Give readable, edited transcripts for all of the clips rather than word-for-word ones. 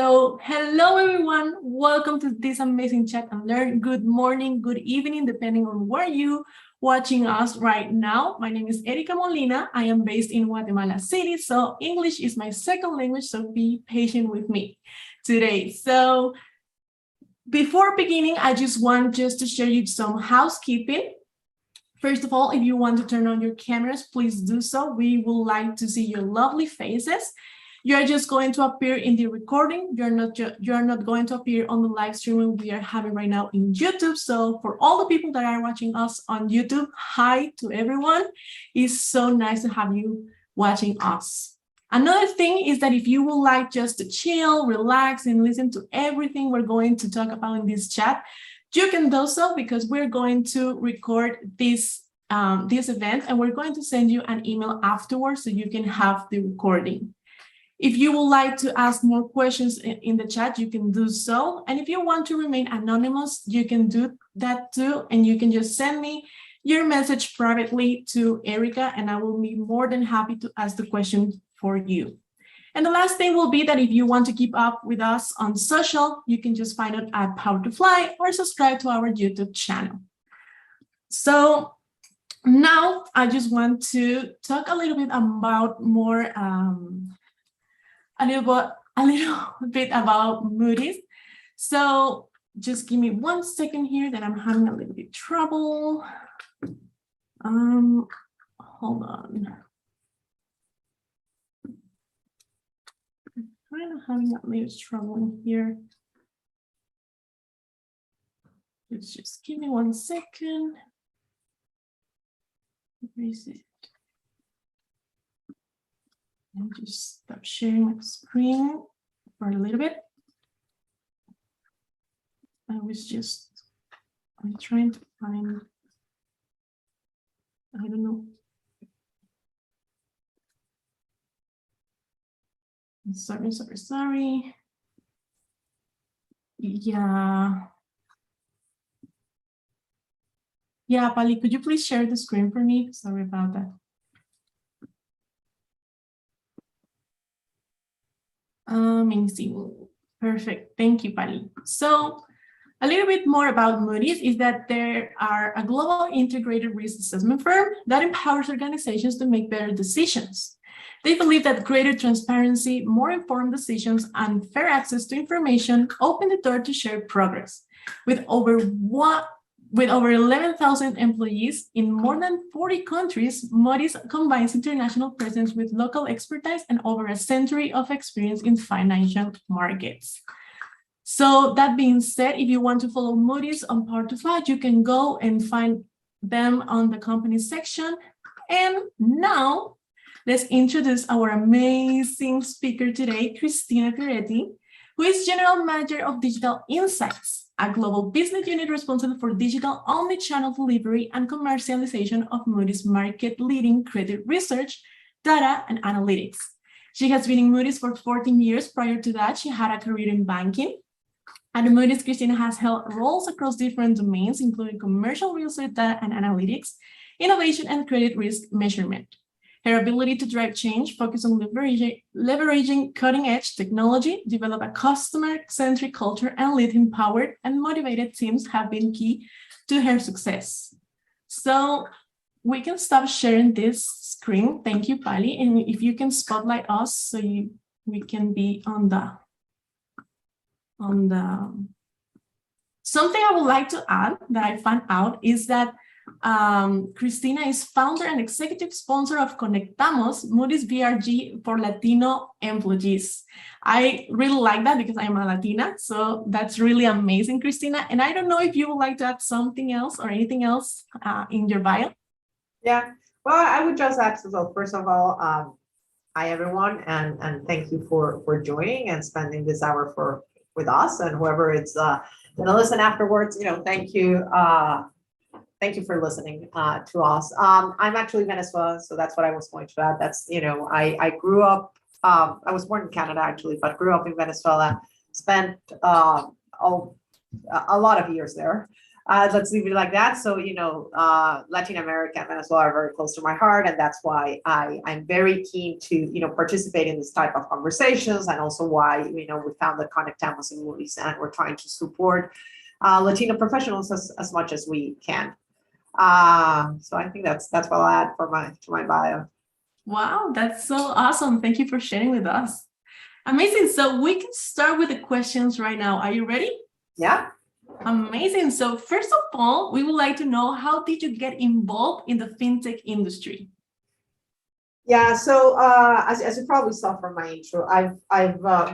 So hello everyone, welcome to this amazing chat and learn. Good morning, good evening, depending on where you watching us right now. My name is Erika Molina. I am based in Guatemala City, so English is my second language, so be patient with me today. So before beginning, I just want to share you some housekeeping. First of all, if you want to turn on your cameras, please do so. We would like to see your lovely faces. You're just going to appear in the recording. You're not going to appear on the live streaming we are having right now in YouTube. So for all the people that are watching us on YouTube, hi to everyone. It's so nice to have you watching us. Another thing is that if you would like just to chill, relax, and listen to everything we're going to talk about in this chat, you can do so because we're going to record this event and we're going to send you an email afterwards so you can have the recording. If you would like to ask more questions in the chat, you can do so. And if you want to remain anonymous, you can do that too. And you can just send me your message privately to Erica, and I will be more than happy to ask the question for you. And the last thing will be that if you want to keep up with us on social, you can just find it at Power to Fly or subscribe to our YouTube channel. So now I just want to talk a little bit about more a little bit about Moody's. So just give me 1 second here that I'm having a little bit trouble. Hold on. I'm having a little trouble in here. Let's just give me 1 second. Where is it? And just stop sharing my screen for a little bit. I'm trying to find, I don't know. Sorry. Yeah, Pali, could you please share the screen for me? Sorry about that. Amazing. Perfect. Thank you, Pali. So a little bit more about Moody's is that they are a global integrated risk assessment firm that empowers organizations to make better decisions. They believe that greater transparency, more informed decisions, and fair access to information open the door to shared progress. With over 11,000 employees in more than 40 countries, Moody's combines international presence with local expertise and over a century of experience in financial markets. So that being said, if you want to follow Moody's on Power to Fly, you can go and find them on the company section. And now let's introduce our amazing speaker today, Cristina Pieretti, who is General Manager of Digital Insights, a global business unit responsible for digital omnichannel delivery and commercialization of Moody's market-leading credit research, data, and analytics. She has been in Moody's for 14 years. Prior to that, she had a career in banking. At Moody's, Cristina has held roles across different domains, including commercial real estate data and analytics, innovation, and credit risk measurement. Her ability to drive change, focus on leveraging cutting-edge technology, develop a customer-centric culture, and lead empowered and motivated teams have been key to her success. So we can stop sharing this screen. Thank you, Pali. And if you can spotlight us so we can be on the... Something I would like to add that I found out is that Cristina is founder and executive sponsor of Conectamos, Moody's BRG for Latino employees. I really like that because I'm a Latina, so that's really amazing, Cristina. And I don't know if you would like to add something else or anything else in your bio. Yeah, well, I would just add, so first of all, hi everyone, and thank you for joining and spending this hour with us, and whoever is gonna listen afterwards, thank you. Thank you for listening to us. I'm actually Venezuelan, so that's what I was going to add. That's, I grew up, I was born in Canada actually, but grew up in Venezuela, spent a lot of years there. let's leave it like that. So, Latin America and Venezuela are very close to my heart. And that's why I'm very keen to, participate in this type of conversations, and also why, we found the Conectamos in Moody's, and we're trying to support Latino professionals as much as we can. So I think that's what I'll add to my bio. Wow, that's so awesome. Thank you for sharing with us. Amazing. So we can start with the questions right now. Are you ready? Yeah. Amazing. So first of all, we would like to know, how did you get involved in the fintech industry? Yeah, so as you probably saw from my intro, I've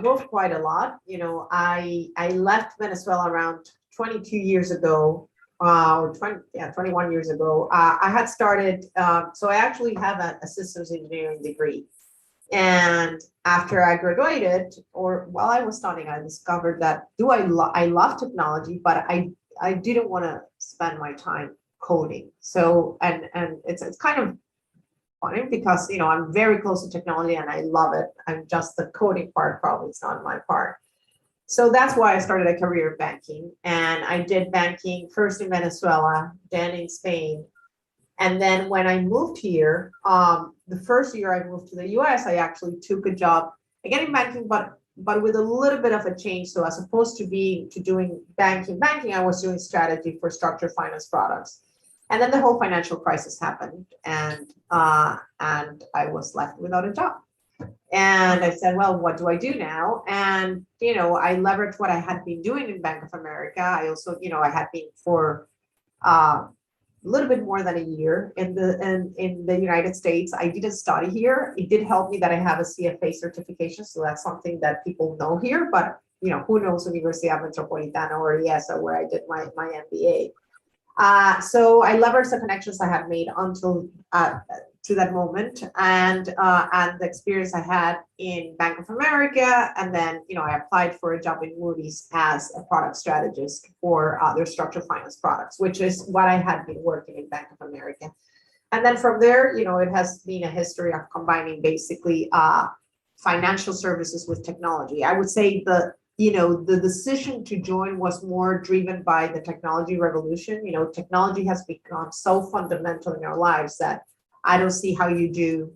moved quite a lot. I left Venezuela around 22 years ago, or 21 years ago. I had started, so I actually have a systems engineering degree. And after I graduated, or while I was studying, I discovered that I love technology, but I didn't want to spend my time coding. So, and it's kind of funny because, I'm very close to technology and I love it. I'm just the coding part probably is not my part. So that's why I started a career in banking, and I did banking first in Venezuela, then in Spain. And then when I moved here, the first year I moved to the US, I actually took a job again in banking, but with a little bit of a change. So as opposed to doing banking, I was doing strategy for structured finance products. And then the whole financial crisis happened, and I was left without a job. And I said, well, what do I do now? And, I leveraged what I had been doing in Bank of America. I also, I had been for a little bit more than a year in the United States. I didn't study here. It did help me that I have a CFA certification. So that's something that people know here, but who knows Universidad Metropolitana or IESA, where I did my MBA. So I leveraged the connections I had made until to that moment, and the experience I had in Bank of America, and then I applied for a job in Moody's as a product strategist for their structured finance products, which is what I had been working in Bank of America. And then from there, it has been a history of combining basically financial services with technology. I would say the decision to join was more driven by the technology revolution. Technology has become so fundamental in our lives that I don't see how you do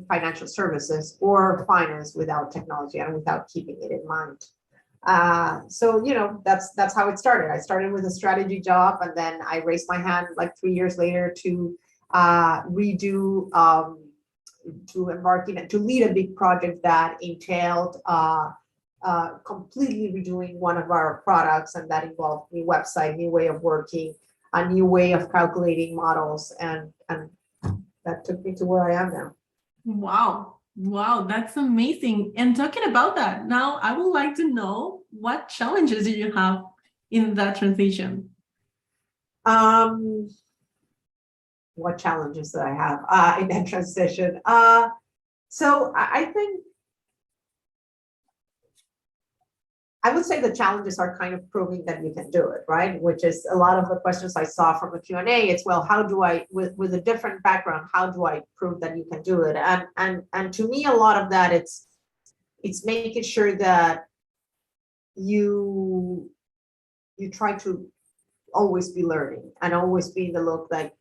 financial services or finance without technology and without keeping it in mind. So that's how it started. I started with a strategy job, and then I raised my hand like 3 years later to lead a big project that entailed completely redoing one of our products, and that involved new website, new way of working, a new way of calculating models, and that took me to where I am now. Wow, that's amazing. And talking about that, now I would like to know, what challenges do you have in that transition? What challenges that I have in that transition? So I think I would say the challenges are kind of proving that you can do it, right? Which is a lot of the questions I saw from the Q&A. It's, well, how do I, with a different background, how do I prove that you can do it? And to me, a lot of that, it's making sure that you try to always be learning and always be in the loop. Like,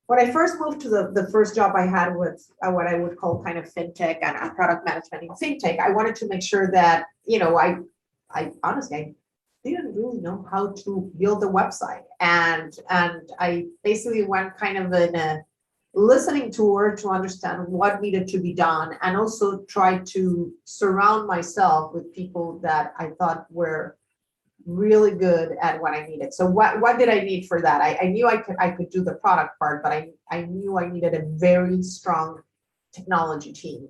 when I first moved to the first job I had with what I would call kind of fintech and product management in fintech, I wanted to make sure that, I honestly, I didn't really know how to build a website. And I basically went kind of in a listening tour to understand what needed to be done, and also try to surround myself with people that I thought were really good at what I needed. So what did I need for that? I knew I could do the product part, but I knew I needed a very strong technology team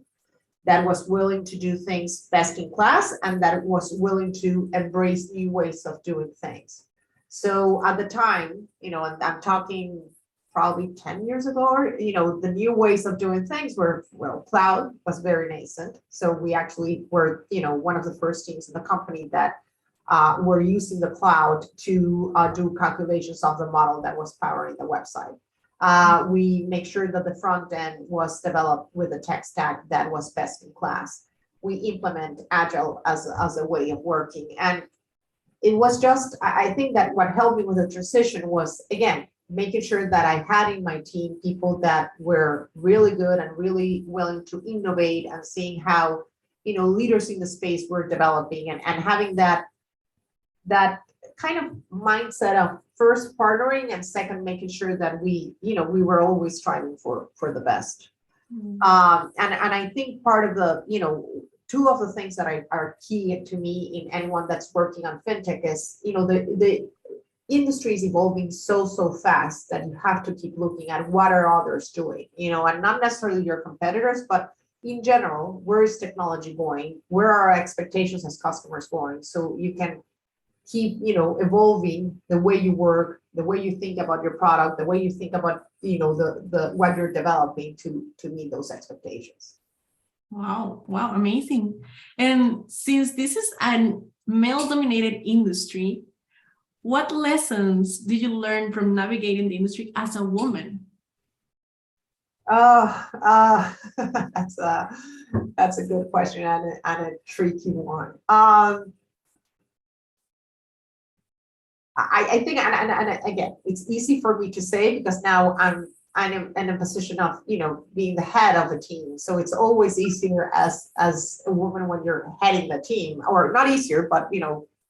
that was willing to do things best in class, and that was willing to embrace new ways of doing things. So at the time, and I'm talking probably 10 years ago, or, the new ways of doing things were, well, cloud was very nascent. So we actually were, one of the first teams in the company that were using the cloud to do calculations of the model that was powering the website. We make sure that the front end was developed with a tech stack that was best in class. We implement Agile as a way of working. And it was just, I think that what helped me with the transition was, again, making sure that I had in my team people that were really good and really willing to innovate, and seeing how, leaders in the space were developing, and having that kind of mindset of first partnering, and second, making sure that we were always striving for the best. And I think part of the, two of the things that are key to me in anyone that's working on fintech is, the industry is evolving so fast that you have to keep looking at what are others doing, and not necessarily your competitors, but in general, where is technology going? Where are our expectations as customers going? So you can keep, evolving the way you work, the way you think about your product, the way you think about, the what you're developing to meet those expectations. Wow, amazing. And since this is a male-dominated industry, what lessons did you learn from navigating the industry as a woman? That's a good question, and a tricky one. I think, and again, it's easy for me to say because now I'm in a position of, being the head of a team. So it's always easier as a woman when you're heading the team, or not easier, but,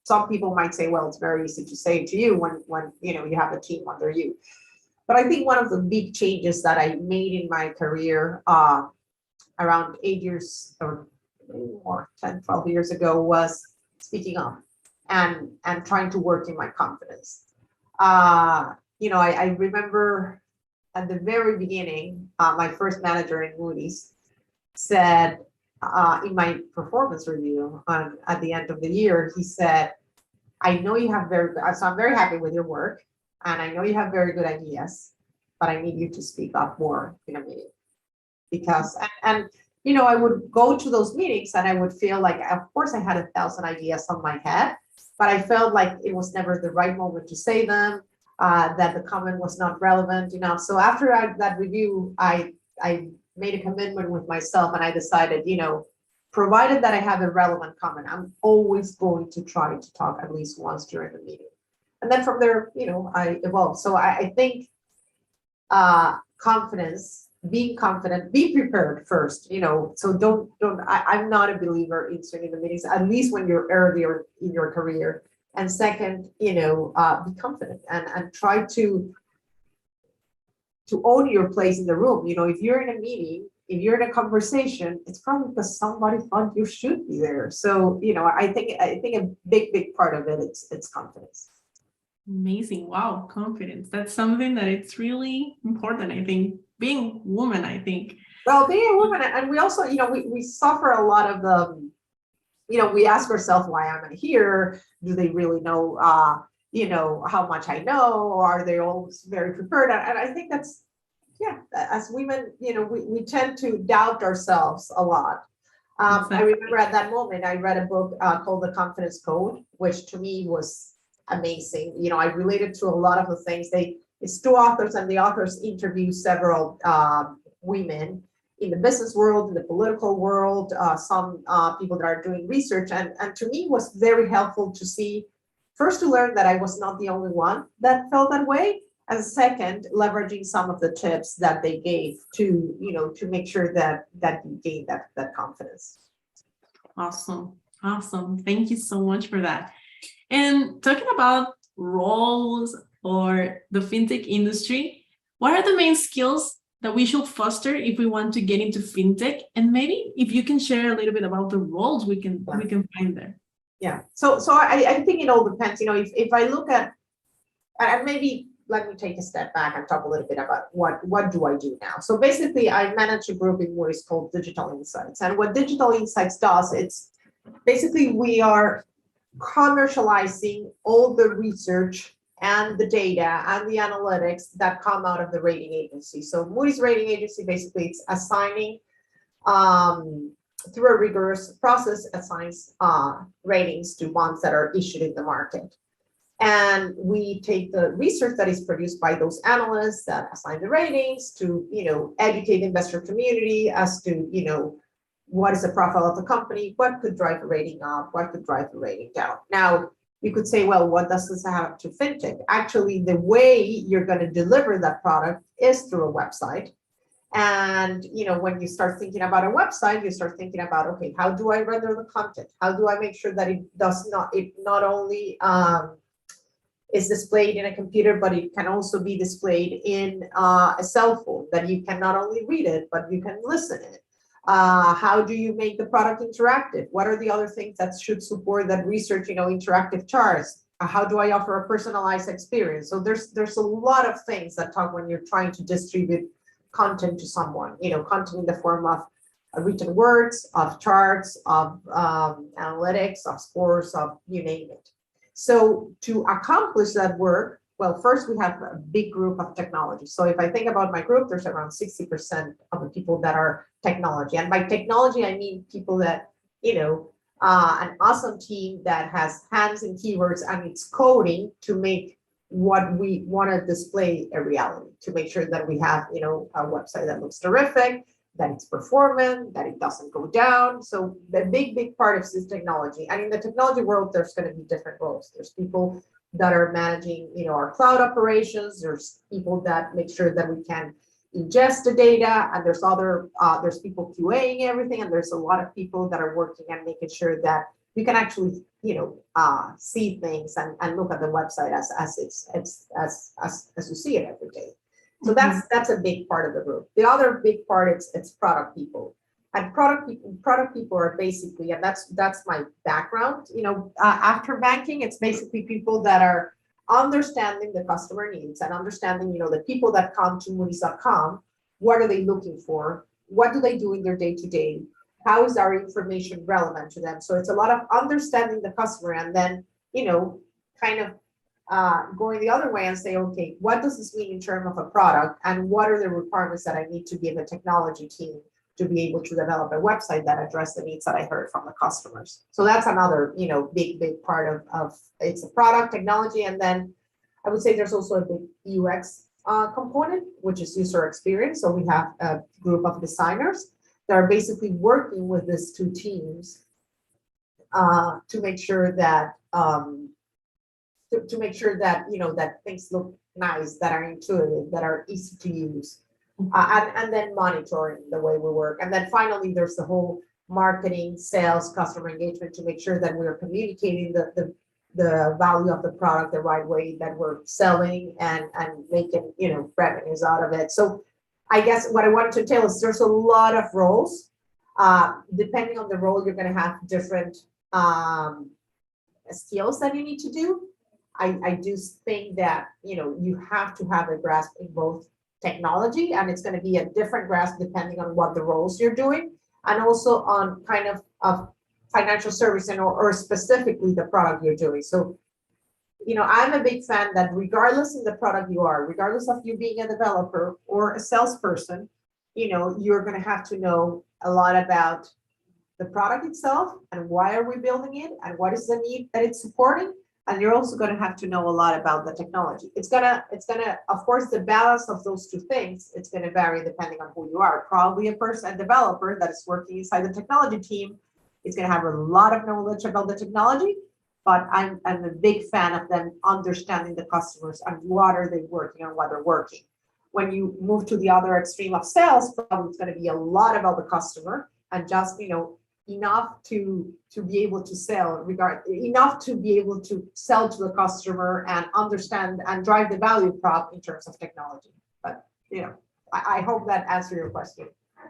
some people might say, well, it's very easy to say to you when you have a team under you. But I think one of the big changes that I made in my career around 8 years or maybe more, 10, 12 years ago, was speaking up and trying to work in my confidence. I remember at the very beginning, my first manager in Moody's said in my performance review at the end of the year, he said, I know you have so I'm very happy with your work, and I know you have very good ideas, but I need you to speak up more in a meeting. Because, and I would go to those meetings and I would feel like, of course, I had 1,000 ideas on my head, but I felt like it was never the right moment to say them, that the comment was not relevant enough. So after that review, I made a commitment with myself, and I decided, provided that I have a relevant comment, I'm always going to try to talk at least once during the meeting. And then from there, I evolved. So I think confidence, being confident, be prepared first, so I'm not a believer in swinging the meetings, at least when you're earlier in your career. And second, be confident and try to own your place in the room. If you're in a meeting, if you're in a conversation, it's probably because somebody thought you should be there. So, I think a big part of it, it's confidence. Amazing. Wow, confidence. That's something that it's really important, I think. Being woman, I think. Well, being a woman, and we also, we suffer a lot of the, we ask ourselves, why am I here? Do they really know, how much I know? Or are they all very prepared? And I think that's, as women, we tend to doubt ourselves a lot. Exactly. I remember at that moment, I read a book called The Confidence Code, which to me was amazing. I related to a lot of the things. It's two authors, and the authors interview several women in the business world, in the political world, some people that are doing research. And to me, it was very helpful to see, first, to learn that I was not the only one that felt that way. And second, leveraging some of the tips that they gave to make sure that you gain that confidence. Awesome. Thank you so much for that. And talking about roles or the fintech industry, what are the main skills that we should foster if we want to get into fintech? And maybe if you can share a little bit about the roles we can find there. Yeah. So I think it all depends. If I look at, and maybe let me take a step back and talk a little bit about what do I do now. So basically, I manage a group in Moody's called Digital Insights. And what Digital Insights does, it's basically we are commercializing all the research and the data and the analytics that come out of the rating agency. So Moody's rating agency, basically, it's assigning, through a rigorous process, assigns ratings to bonds that are issued in the market. And we take the research that is produced by those analysts that assign the ratings to, educate the investor community as to, what is the profile of the company, what could drive the rating up, what could drive the rating down. Now, You could say, well, what does this have to fintech? Actually, the way you're going to deliver that product is through a website. And when you start thinking about a website, you start thinking about, okay, how do I render the content? How do I make sure that it not only is displayed in a computer, but it can also be displayed in a cell phone, that you can not only read it, but you can listen it. How do you make the product interactive? What are the other things that should support that research, interactive charts? How do I offer a personalized experience? So there's a lot of things that talk when you're trying to distribute content to someone, content in the form of written words, of charts, of analytics, of scores, of you name it. So to accomplish that work, well, first we have a big group of technology. So if I think about my group, there's around 60% of the people that are technology. And by technology, I mean people that, an awesome team that has hands in keywords and it's coding to make what we want to display a reality, to make sure that we have, a website that looks terrific, that it's performant, that it doesn't go down. So the big part of this technology. And in the technology world, there's going to be different roles. There's people that are managing, our cloud operations. There's people that make sure that we can ingest the data, and there's people QAing everything, and there's a lot of people that are working and making sure that you can actually, see things and look at the website as you see it every day. So that's a big part of the group. The other big part it's product people. And product people are basically, and that's my background, after banking, it's basically people that are understanding the customer needs and understanding, the people that come to Moody's.com, what are they looking for? What do they do in their day-to-day? How is our information relevant to them? So it's a lot of understanding the customer and then, kind of going the other way and say, okay, what does this mean in terms of a product? And what are the requirements that I need to give a technology team to be able to develop a website that address the needs that I heard from the customers? So that's another, big part of it's a product technology. And then I would say there's also a big UX component, which is user experience. So we have a group of designers that are basically working with these two teams to make sure that that things look nice, that are intuitive, that are easy to use, and then monitoring the way we work. And then finally, there's the whole marketing, sales, customer engagement to make sure that we're communicating the value of the product the right way, that we're selling and making revenues out of it. So I guess what I wanted to tell is there's a lot of roles. Depending on the role, you're going to have different skills that you need to do. I do think that you have to have a grasp in both technology, and it's going to be a different grasp depending on what the roles you're doing, and also on kind of financial service or specifically the product you're doing. So I'm a big fan that regardless of the product you are, regardless of you being a developer or a salesperson, you're going to have to know a lot about the product itself and why are we building it and what is the need that it's supporting. And you're also going to have to know a lot about the technology. It's gonna, of course, the balance of those two things, it's going to vary depending on who you are. Probably a developer that is working inside the technology team is going to have a lot of knowledge about the technology, but I'm a big fan of them understanding the customers and what are they working on, what they're working. When you move to the other extreme of sales, probably it's going to be a lot about the customer and just, enough to be able to sell, enough to be able to sell to the customer and understand and drive the value prop in terms of technology. But, I hope that answered your question.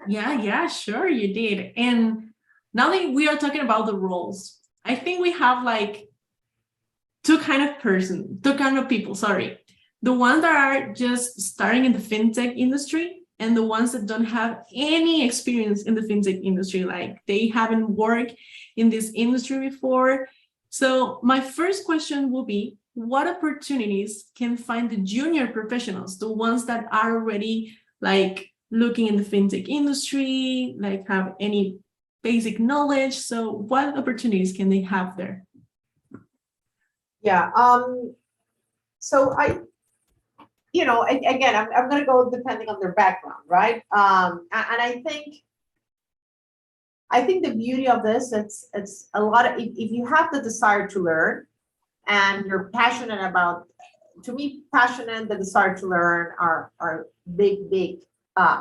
Yeah, sure, you did. And now that we are talking about the roles, I think we have like two kind of people, the ones that are just starting in the fintech industry and the ones that don't have any experience in the fintech industry, like they haven't worked in this industry before. So my first question will be, what opportunities can find the junior professionals, the ones that are already like looking in the fintech industry, like have any basic knowledge? So what opportunities can they have there? Yeah. So again, I'm going to go depending on their background, right? And I think the beauty of this, it's a lot of, if you have the desire to learn and you're passionate about, to me, passionate, the desire to learn are big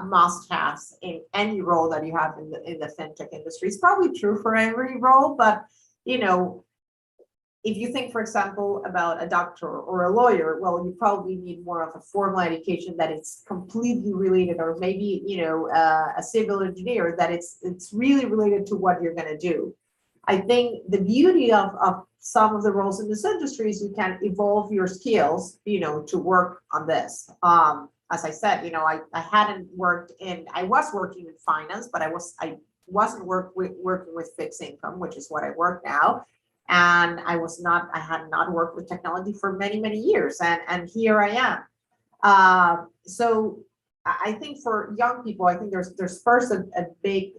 must-haves in any role that you have in the fintech industry. It's probably true for every role, but if you think, for example, about a doctor or a lawyer, well, you probably need more of a formal education that is completely related, or maybe a civil engineer that it's really related to what you're going to do. I think the beauty of some of the roles in this industry is you can evolve your skills, to work on this. As I said, I hadn't worked I was working in finance, but I wasn't working with fixed income, which is what I work now. And I had not worked with technology for many years. And here I am. So I think for young people, I think there's first a big,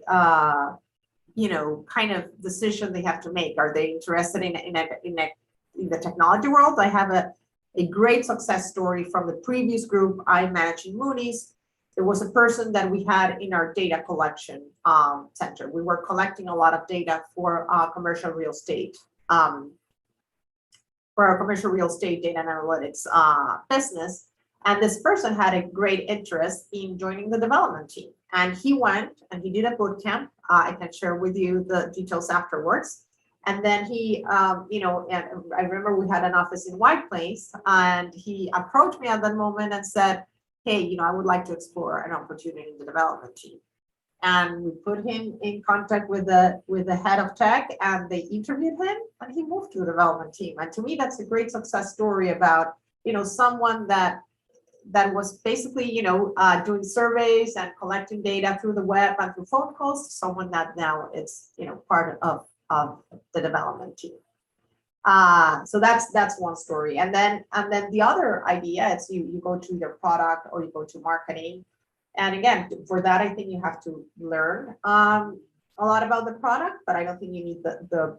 kind of decision they have to make. Are they interested in the technology world? I have a great success story from the previous group I managed in Moody's. There was a person that we had in our data collection center. We were collecting a lot of data for commercial real estate, for our commercial real estate data and analytics business. And this person had a great interest in joining the development team. And he went and he did a boot camp. I can share with you the details afterwards. And then he, and I remember we had an office in White Plains, and he approached me at that moment and said, hey, I would like to explore an opportunity in the development team. And we put him in contact with the head of tech, and they interviewed him, and he moved to the development team. And to me, that's a great success story about, someone that was basically, doing surveys and collecting data through the web and through phone calls, to someone that now is, part of the development team. So that's one story. And then the other idea is you go to your product or you go to marketing. And again, for that, I think you have to learn a lot about the product, but I don't think you need the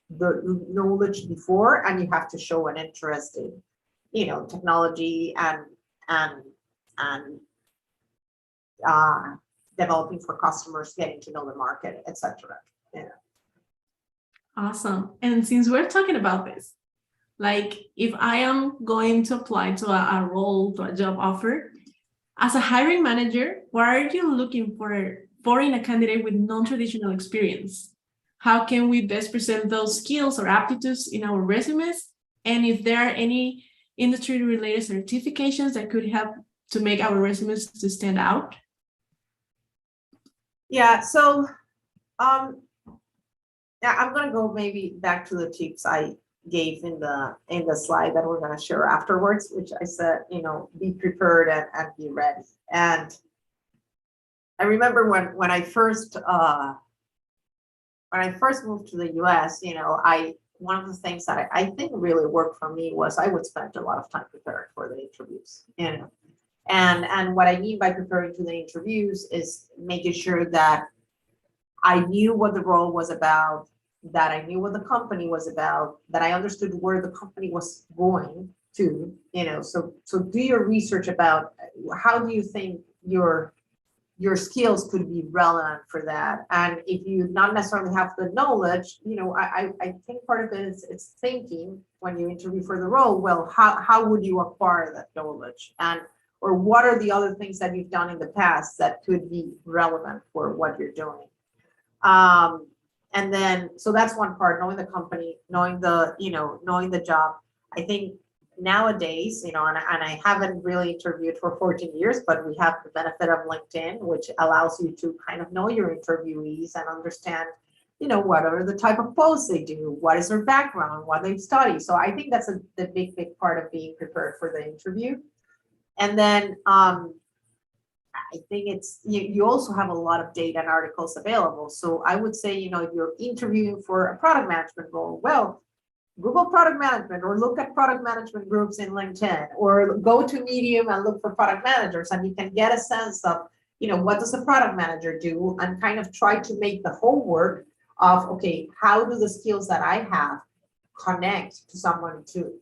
knowledge before, and you have to show an interest in, technology and developing for customers, getting to know the market, etc. Yeah. Awesome. And since we're talking about this, like if I am going to apply to a role, to a job offer, as a hiring manager, what are you looking for in a candidate with non-traditional experience? How can we best present those skills or aptitudes in our resumes? And if there are any industry-related certifications that could help to make our resumes to stand out? Yeah, so I'm going to go maybe back to the tips I gave in the slide that we're going to share afterwards, which I said, be prepared and be ready. And I remember when I first moved to the US, one of the things that I think really worked for me was I would spend a lot of time preparing for the interviews, and what I mean by preparing to the interviews is making sure that I knew what the role was about, that I knew what the company was about, that I understood where the company was going to, so do your research about how do you think your skills could be relevant for that. And if you not necessarily have the knowledge, I think part of it is it's thinking when you interview for the role, well, how would you acquire that knowledge? Or what are the other things that you've done in the past that could be relevant for what you're doing? And then, so that's one part, knowing the company, knowing the job. I think nowadays, and I haven't really interviewed for 14 years, but we have the benefit of LinkedIn, which allows you to kind of know your interviewees and understand, what are the type of posts they do, what is their background, what they've studied. So I think that's the big part of being prepared for the interview. And then, I think it's, you also have a lot of data and articles available. So I would say, if you're interviewing for a product management role, well, Google product management, or look at product management groups in LinkedIn, or go to Medium and look for product managers, and you can get a sense of, what does a product manager do, and kind of try to make the homework of, okay, how do the skills that I have connect to someone to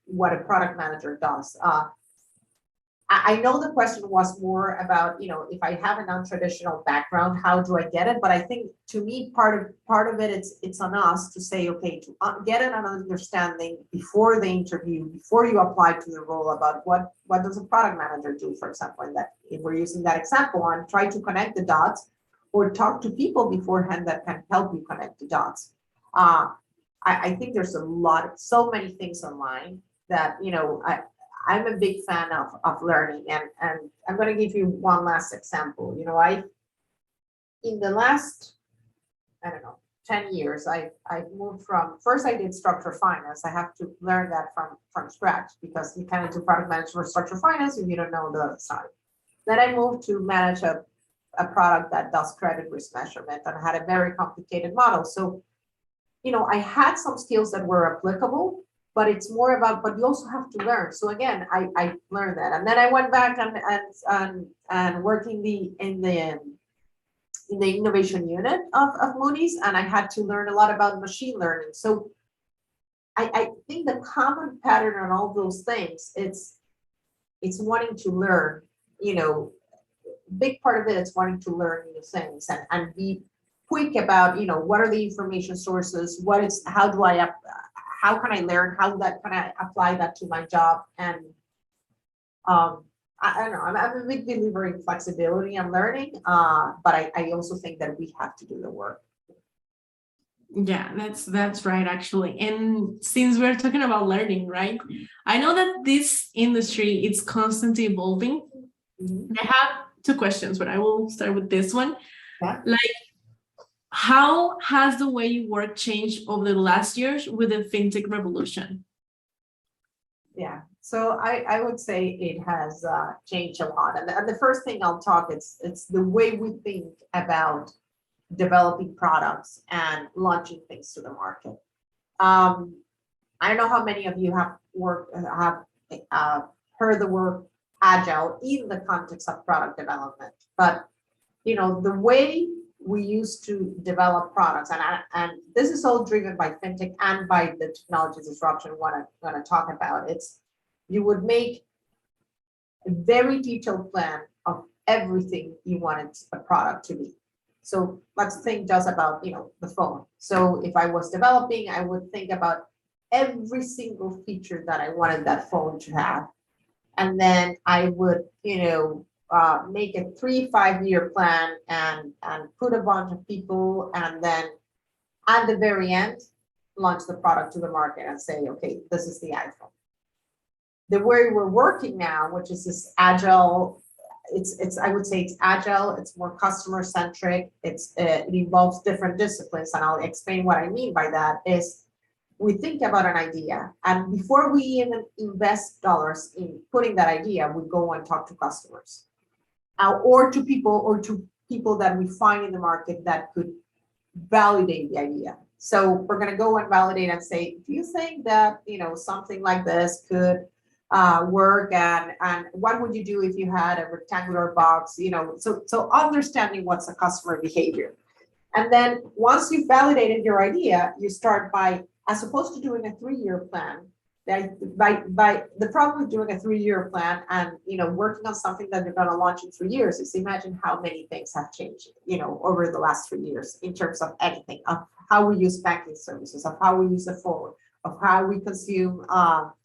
what a product manager does. I know the question was more about, if I have a non-traditional background, how do I get it? But I think to me, part of it, it's on us to say, okay, to get an understanding before the interview, before you apply to the role, about what does a product manager do, for example, and that if we're using that example, and try to connect the dots or talk to people beforehand that can help you connect the dots. I think there's so many things online that, I'm a big fan of learning, and I'm going to give you one last example. In the last, I don't know, 10 years, I've moved from, first I did structured finance. I have to learn that from scratch, because you kind of do product management for structured finance if you don't know the side. Then I moved to manage a product that does credit risk measurement, and had a very complicated model. So, I had some skills that were applicable, but it's more about, but you also have to learn. So again, I learned that. And then I went back and worked in the innovation unit of Moody's, and I had to learn a lot about machine learning. So I think the common pattern on all those things, it's wanting to learn, big part of it is wanting to learn new things, and be quick about, what are the information sources, how can I learn, how that can I apply that to my job? And I don't know, I'm a big believer in flexibility and learning, but I also think that we have to do the work. Yeah, that's right, actually. And since we're talking about learning, right? I know that this industry is constantly evolving. Mhm. I have two questions, but I will start with this one. Yeah. Like, how has the way you work changed over the last years with the fintech revolution? Yeah, so I would say it has changed a lot. And the first thing I'll talk, it's the way we think about developing products and launching things to the market. I don't know how many of you have heard the word agile in the context of product development, but the way we used to develop products, and this is all driven by fintech and by the technology disruption. What I'm going to talk about, you would make a very detailed plan of everything you wanted a product to be. So let's think just about the phone. So if I was developing, I would think about every single feature that I wanted that phone to have, and then I would make a 3-5 year plan and put a bunch of people, and then at the very end launch the product to the market and say, okay, this is the iPhone. The way we're working now, which is this agile, I would say it's agile, it's more customer centric, it involves different disciplines, and I'll explain what I mean by that. Is we think about an idea, and before we even invest dollars in putting that idea, we go and talk to customers, or to people that we find in the market that could validate the idea. So we're going to go and validate and say, do you think that something like this could work, and what would you do if you had a rectangular box? So understanding what's the customer behavior. And then once you've validated your idea, you start by, as opposed to doing a 3-year plan, by the problem with doing a 3-year plan and working on something that you're going to launch in 3 years is, imagine how many things have changed over the last 3 years in terms of anything, of how we use banking services, of how we use the phone, of how we consume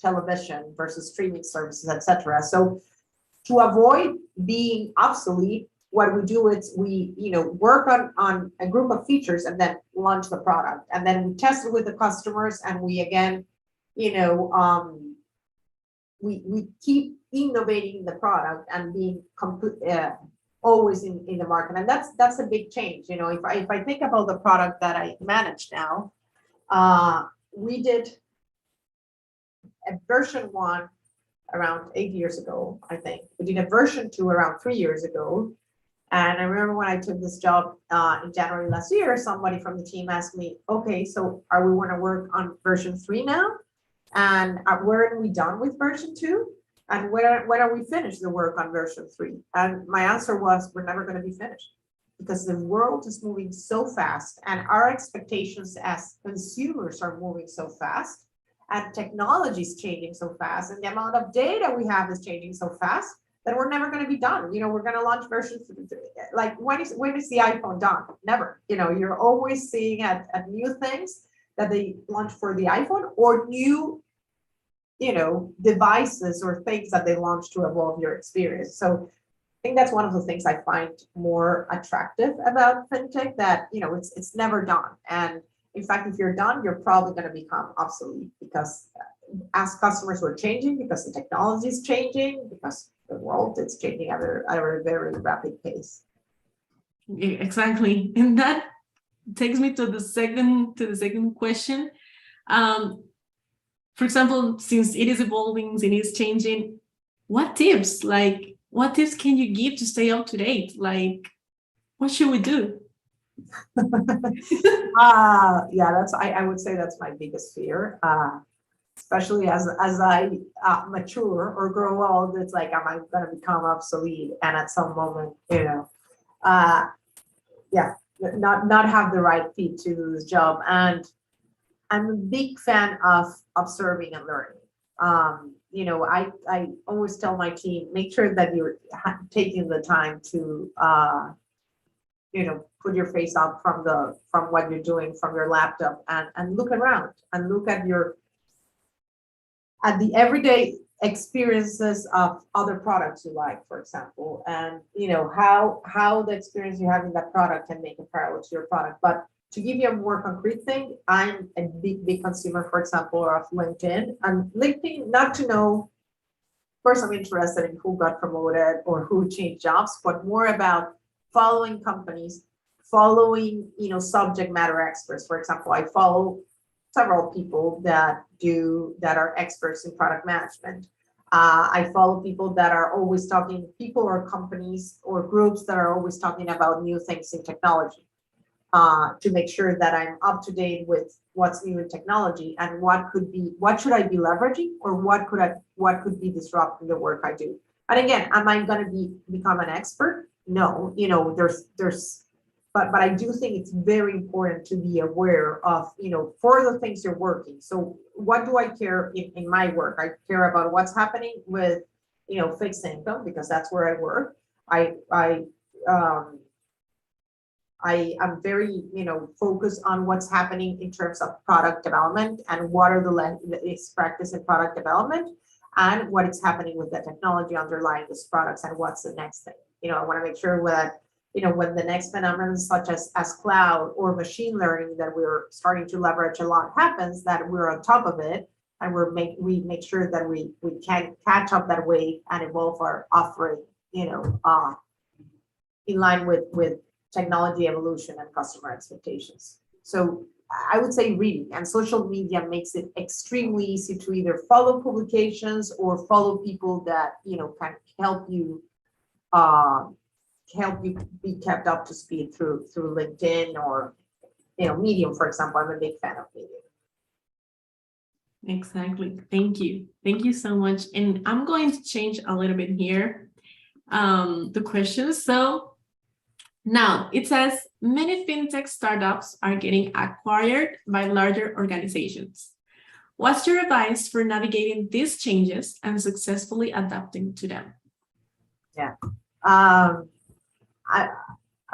television versus streaming services, etc. So to avoid being obsolete, what we do is we work on a group of features and then launch the product, and then we test it with the customers, and we again we keep innovating the product and being always in the market. And that's a big change. If I think about the product that I manage now, we did a version 1 around 8 years ago, I think. We did a version 2 around 3 years ago. And I remember when I took this job in January last year, somebody from the team asked me, okay, so are we going to work on version 3 now? And where are we done with version 2? And when are we finished the work on version 3? And my answer was, we're never going to be finished, because the world is moving so fast, and our expectations as consumers are moving so fast, and technology is changing so fast, and the amount of data we have is changing so fast, then we're never going to be done. We're going to launch versions, like when is the iPhone done? Never. You're always seeing at new things that they launch for the iPhone, or new, devices or things that they launch to evolve your experience. So I think that's one of the things I find more attractive about fintech, that, it's never done. And in fact, if you're done, you're probably going to become obsolete, because as customers were changing, because the technology is changing, because the world is changing at a very rapid pace. Exactly. And that takes me to the second question. For example, since it is evolving, it is changing, what tips can you give to stay up to date? Like, what should we do? Yeah, I would say that's my biggest fear. Especially as I mature or grow old, it's like, am I going to become obsolete? And at some moment, not have the right feet to do this job. And I'm a big fan of observing and learning. I always tell my team, make sure that you're taking the time to, put your face out from what you're doing from your laptop, and look around and look at the everyday experiences of other products you like, for example, and how the experience you have in that product can make a parallel to your product. But to give you a more concrete thing, I'm a big consumer, for example, of LinkedIn. And LinkedIn, not to know, of course, I'm interested in who got promoted or who changed jobs, but more about following companies, following, subject matter experts. For example, I follow several people that are experts in product management. I follow people that are always talking, people or companies or groups that are always talking about new things in technology, to make sure that I'm up to date with what's new in technology and what should I be leveraging, or what could be disrupting the work I do. And again, am I going to become an expert? No, but I do think it's very important to be aware of, for the things you're working. So what do I care in my work? I care about what's happening with, fixed income, because that's where I work. I am very, focused on what's happening in terms of product development, and what are the best practice in product development, and what is happening with the technology underlying these products, and what's the next thing. I want to make sure that, when the next phenomenon, such as cloud or machine learning, that we're starting to leverage a lot happens, that we're on top of it, and we make sure that we can catch up that wave and evolve our offering, in line with technology evolution and customer expectations. So I would say reading, and social media makes it extremely easy to either follow publications or follow people that, can help you be kept up to speed through LinkedIn or, Medium, for example. I'm a big fan of Medium. Exactly. Thank you so much. And I'm going to change a little bit here, the questions. So now it says, many fintech startups are getting acquired by larger organizations. What's your advice for navigating these changes and successfully adapting to them? Yeah. I'm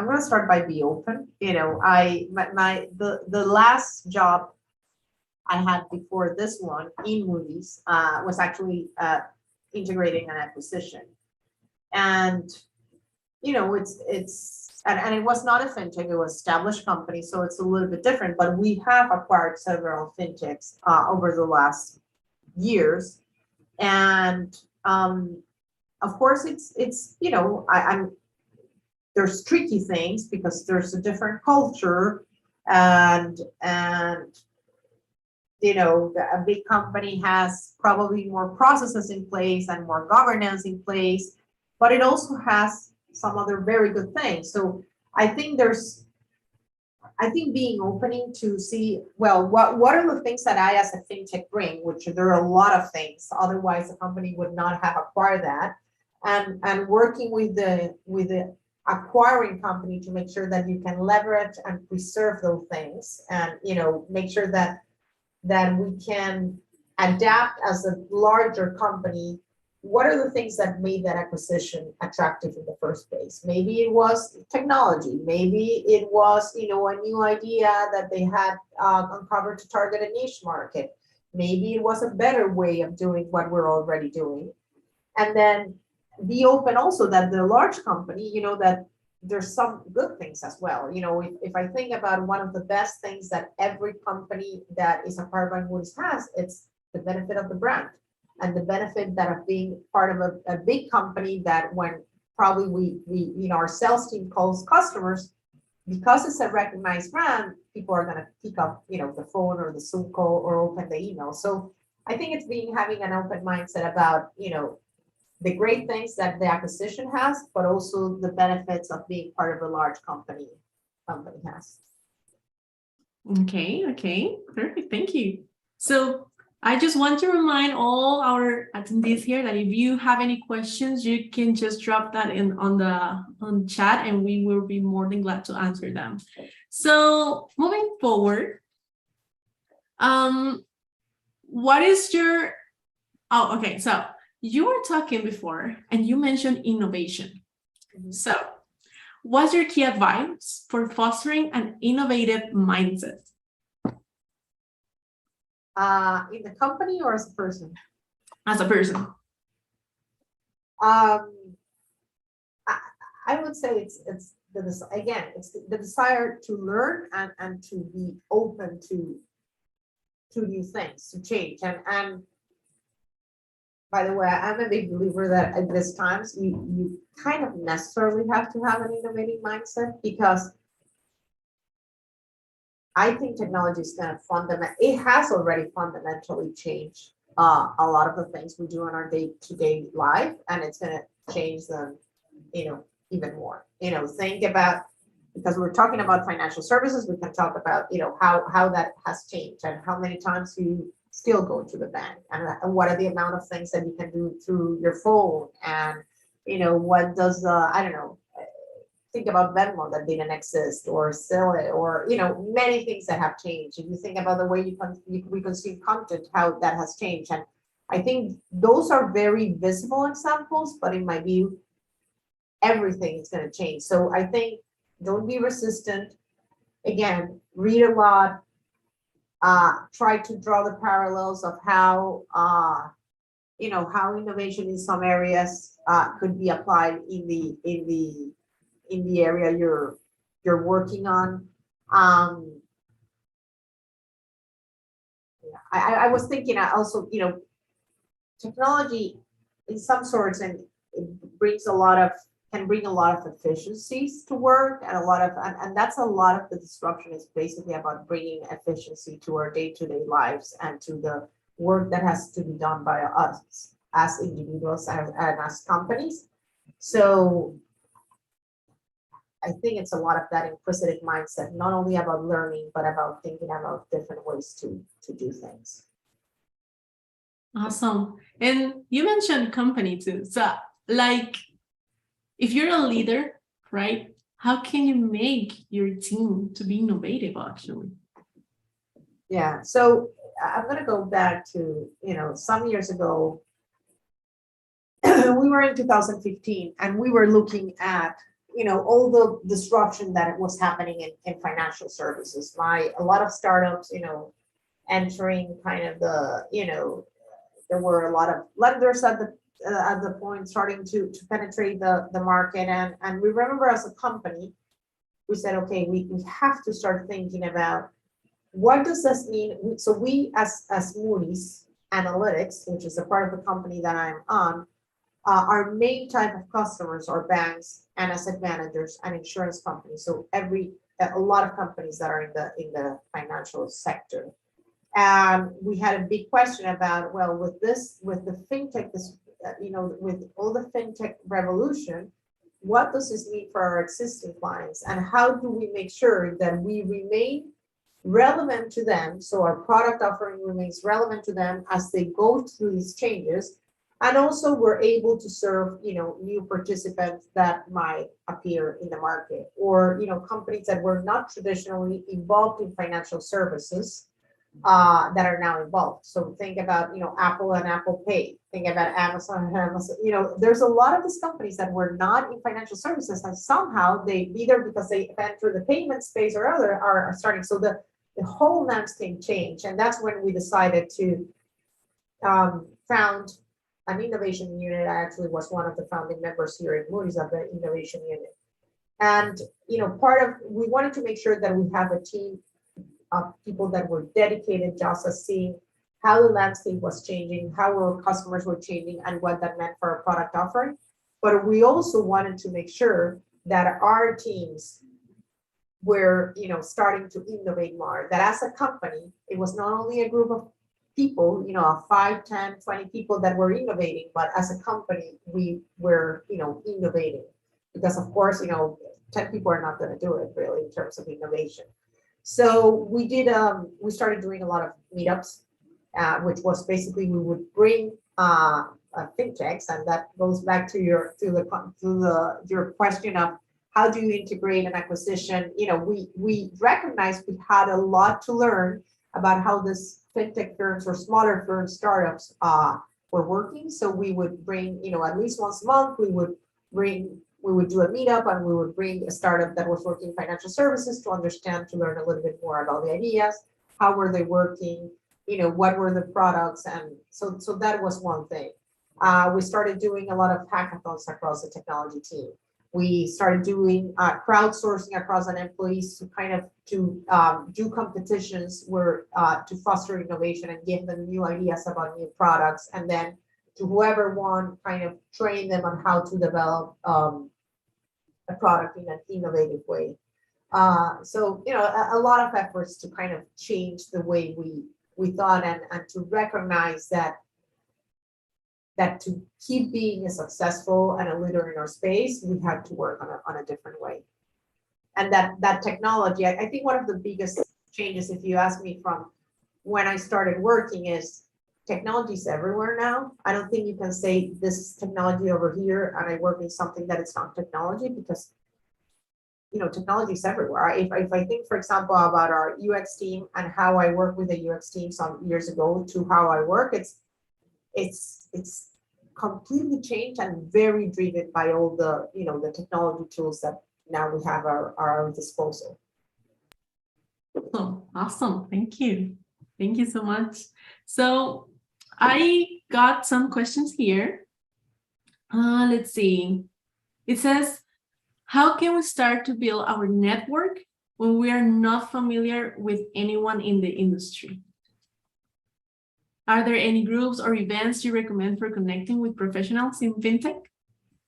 going to start by be open. The last job I had before this one in Moody's was actually integrating an acquisition. And, and it was not a fintech, it was established company, so it's a little bit different, but we have acquired several fintechs over the last years. And of course, it's there's tricky things, because there's a different culture, and a big company has probably more processes in place and more governance in place, but it also has some other very good things. So I think being opening to see, well, what are the things that I as a fintech bring, which there are a lot of things, otherwise the company would not have acquired that, and working with the acquiring company to make sure that you can leverage and preserve those things, and make sure that we can adapt as a larger company what are the things that made that acquisition attractive in the first place? Maybe it was technology. Maybe it was, a new idea that they had uncovered to target a niche market. Maybe it was a better way of doing what we're already doing. And then be open also that the large company, that there's some good things as well. If I think about one of the best things that every company that is acquired by Moody's has, it's the benefit of the brand and the benefit that of being part of a big company that when probably we our sales team calls customers, because it's a recognized brand, people are going to pick up, the phone or the Zoom call or open the email. So I think it's having an open mindset about, the great things that the acquisition has, but also the benefits of being part of a large company has. Okay, perfect. Thank you. So I just want to remind all our attendees here that if you have any questions, you can just drop that on chat, and we will be more than glad to answer them. So moving forward, what is your? Oh, okay. So you were talking before, and you mentioned innovation. Mm-hmm. So, what's your key advice for fostering an innovative mindset? In the company or as a person? As a person. I would say it's the desire to learn and to be open to new things, to change. And by the way, I'm a big believer that at this times you kind of necessarily have to have an innovative mindset, because I think technology is going to it has already fundamentally changed a lot of the things we do in our day-to-day life, and it's going to change them, even more. Think about, because we're talking about financial services, we can talk about, how that has changed and how many times you still go to the bank, and what are the amount of things that you can do through your phone, and what does I don't know, think about Venmo that didn't exist, or sell it, or many things that have changed. If you think about the way we consume content, how that has changed. And I think those are very visible examples, but in my view, everything is going to change. So I think don't be resistant. Again, read a lot. Try to draw the parallels of how how innovation in some areas could be applied in the area you're working on. I was thinking also, technology in some sorts, and it can bring a lot of efficiencies to work, and and that's a lot of the disruption is basically about bringing efficiency to our day-to-day lives and to the work that has to be done by us as individuals and as companies. So I think it's a lot of that inquisitive mindset, not only about learning, but about thinking about different ways to do things. Awesome. And you mentioned company too. So like, if you're a leader, right, how can you make your team to be innovative actually? Yeah, so I'm going to go back to, some years ago, we were in 2015 and we were looking at, all the disruption that was happening in financial services. A lot of startups, entering kind of there were a lot of lenders at the point starting to penetrate the market. And we remember as a company, we said, okay, we have to start thinking about what does this mean? So we as Moody's Analytics, which is a part of the company that I'm on, our main type of customers are banks and asset managers and insurance companies. So a lot of companies that are in the financial sector. And we had a big question about, well, with the fintech, with all the fintech revolution, what does this mean for our existing clients, and how do we make sure that we remain relevant to them, so our product offering remains relevant to them as they go through these changes, and also we're able to serve new participants that might appear in the market, or companies that were not traditionally involved in financial services, that are now involved. So think about, Apple and Apple Pay. Think about Amazon and Amazon. There's a lot of these companies that were not in financial services, and somehow they, either because they entered the payment space or other, are starting. So the whole landscape changed, and that's when we decided to found an innovation unit. I actually was one of the founding members here at Moody's of the innovation unit. And we wanted to make sure that we have a team of people that were dedicated just as seeing how the landscape was changing, how our customers were changing, and what that meant for our product offering. But we also wanted to make sure that our teams were, starting to innovate more, that as a company, it was not only a group of people, 5, 10, 20 people that were innovating, but as a company, we were, innovating. Because of course, 10 people are not going to do it really in terms of innovation. So we started doing a lot of meetups, which was basically we would bring fintechs, and that goes back to your question of how do you integrate an acquisition. We recognized we had a lot to learn about how this fintech firms or smaller firms, startups were working. So we would bring, at least once a month, we would do a meetup, and we would bring a startup that was working in financial services to understand, to learn a little bit more about the ideas, how were they working, what were the products. And so that was one thing. We started doing a lot of hackathons across the technology team. We started doing crowdsourcing across an employees to kind of do competitions where to foster innovation and give them new ideas about new products, and then to whoever won, kind of train them on how to develop a product in an innovative way. So a lot of efforts to kind of change the way we thought, and to recognize that to keep being a successful and a leader in our space, we had to work on a different way. And that technology, I think one of the biggest changes, if you ask me, from when I started working, is technology is everywhere now. I don't think you can say this is technology over here and I work in something that it's not technology, because technology is everywhere. If I think, for example, about our UX team and how I work with the UX team some years ago to how I work, it's completely changed and very driven by all the the technology tools that now we have our disposal. Oh, awesome. Thank you. Thank you so much. So I got some questions here. Let's see. It says, how can we start to build our network when we are not familiar with anyone in the industry? Are there any groups or events you recommend for connecting with professionals in fintech?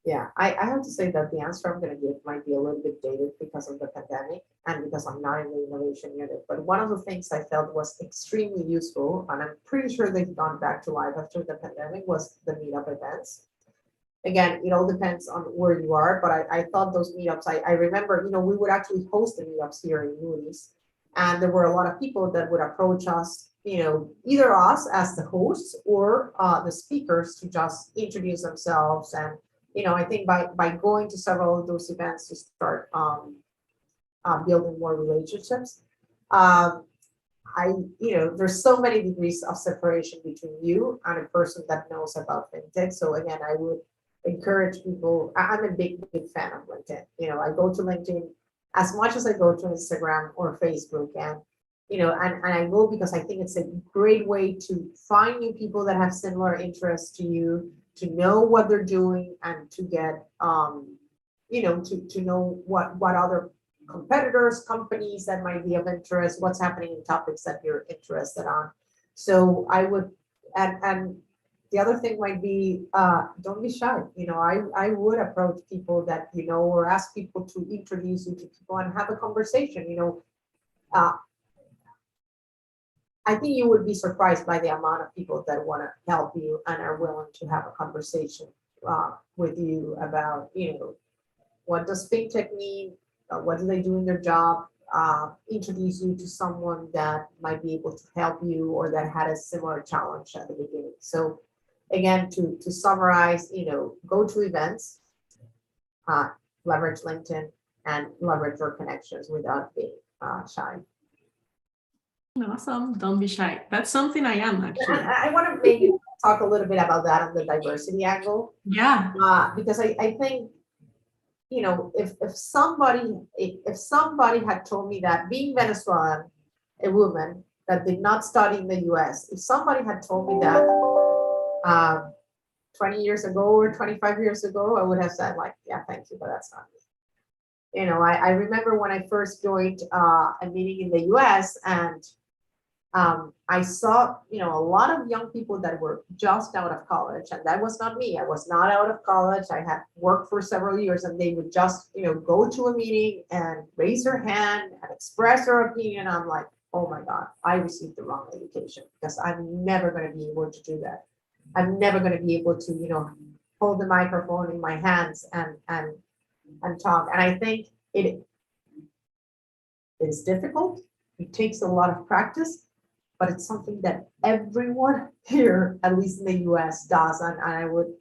Yeah, I have to say that the answer I'm going to give might be a little bit dated because of the pandemic and because I'm not in the innovation unit. But one of the things I felt was extremely useful, and I'm pretty sure they've gone back to life after the pandemic, was the meetup events. Again, it all depends on where you are, but I thought those meetups, I remember, we would actually host the meetups here in Moody's, and there were a lot of people that would approach us, either us as the hosts or the speakers to just introduce themselves. And I think by going to several of those events to start building more relationships, there's so many degrees of separation between you and a person that knows about fintech. So again, I would encourage people. I'm a big fan of LinkedIn. I go to LinkedIn as much as I go to Instagram or Facebook, and and I go because I think it's a great way to find new people that have similar interests to you, to know what they're doing, and to get to know what other competitors, companies that might be of interest, what's happening in topics that you're interested on. So I would, and the other thing might be, don't be shy. I would approach people that or ask people to introduce you to people and have a conversation. I think you would be surprised by the amount of people that want to help you and are willing to have a conversation with you about, what does fintech mean? What do they do in their job? Introduce you to someone that might be able to help you or that had a similar challenge at the beginning. So again, to summarize, go to events, leverage LinkedIn, and leverage your connections without being shy. Awesome. Don't be shy. That's something I am And actually. I want to maybe talk a little bit about that on the diversity angle, Yeah. because I think, if somebody had told me that being Venezuelan, a woman that did not study in the US, if somebody had told me that 20 years ago or 25 years ago, I would have said like, yeah, thank you, but that's not me. I remember when I first joined a meeting in the US, and I saw, a lot of young people that were just out of college, and that was not me. I was not out of college. I had worked for several years, and they would just, go to a meeting and raise their hand and express their opinion. I'm like, oh my God, I received the wrong education, because I'm never going to be able to do that. I'm never going to be able to, hold the microphone in my hands and talk. And I think it is difficult. It takes a lot of practice, but it's something that everyone here, at least in the US, does, and I would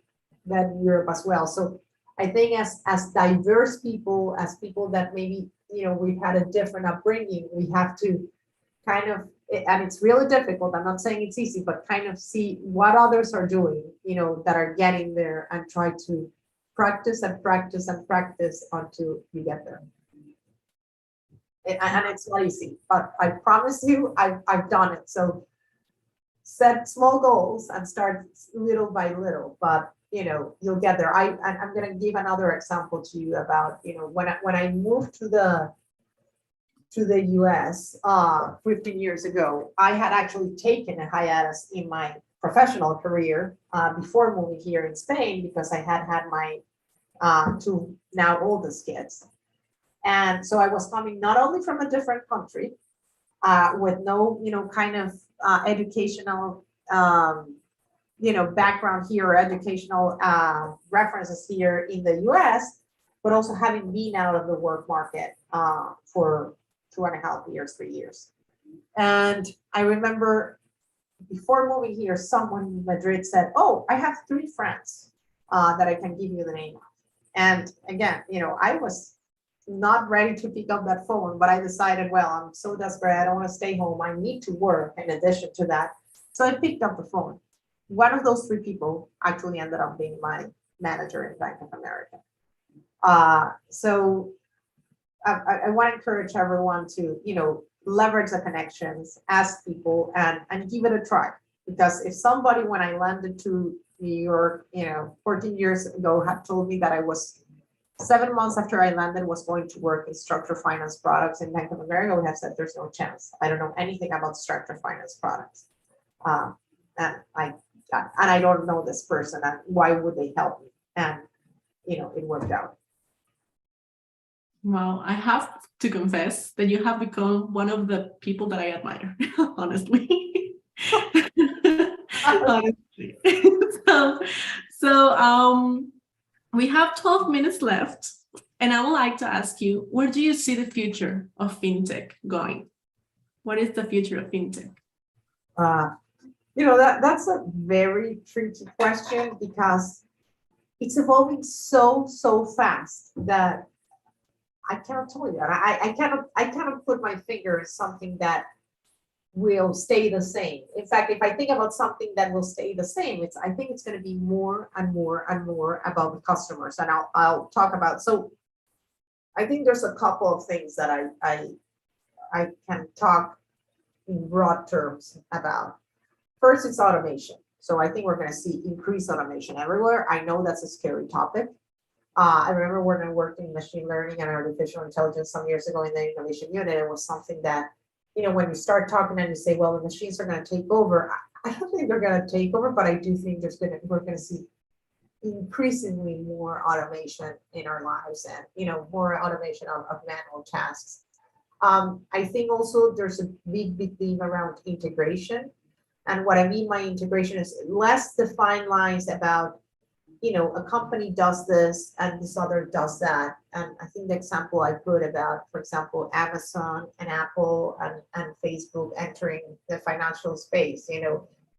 bet in Europe as well. So I think as diverse people, as people that maybe, we've had a different upbringing, we have to kind of, and it's really difficult. I'm not saying it's easy, but kind of see what others are doing, that are getting there, and try to practice and practice and practice until you get there. And it's not easy, but I promise you, I've done it. So set small goals and start little by little, but you'll get there. I'm going to give another example to you about, when I moved to the US 15 years ago, I had actually taken a hiatus in my professional career before moving here in Spain, because I had had my two now oldest kids. And so I was coming not only from a different country, with no, kind of educational, background here, or educational references here in the US, but also having been out of the work market for 2.5 years, 3 years. And I remember before moving here, someone in Madrid said, oh, I have 3 friends that I can give you the name of. And again, I was not ready to pick up that phone, but I decided, well, I'm so desperate. I don't want to stay home. I need to work in addition to that. So I picked up the phone. One of those 3 people actually ended up being my manager in Bank of America. So I want to encourage everyone to, leverage the connections, ask people, and give it a try. Because if somebody, when I landed to New York, 14 years ago, had told me that I was 7 months after I landed was going to work in structured finance products in Bank of America, would have said, there's no chance. I don't know anything about structured finance products. And I don't know this person, and why would they help me? And, it worked out. Well, I have to confess that you have become one of the people that I admire, honestly. Honestly. so, so we have 12 minutes left, and I would like to ask you, where do you see the future of fintech going? What is the future of fintech? That's a very tricky question, because it's evolving so fast that I cannot tell you. And I cannot put my finger on something that will stay the same. In fact, if I think about something that will stay the same, I think it's going to be more and more and more about the customers. And I'll talk about. So I think there's a couple of things that I can talk in broad terms about. First, it's automation. So I think we're going to see increased automation everywhere. I know that's a scary topic. I remember when I worked in machine learning and artificial intelligence some years ago in the innovation unit, it was something that, when you start talking and you say, well, the machines are going to take over, I don't think they're going to take over, but I do think we're going to see increasingly more automation in our lives, and, more automation of manual tasks. I think also there's a big theme around integration. And what I mean by integration is less defined lines about, a company does this and this other does that. And I think the example I put about, for example, Amazon and Apple and Facebook entering the financial space.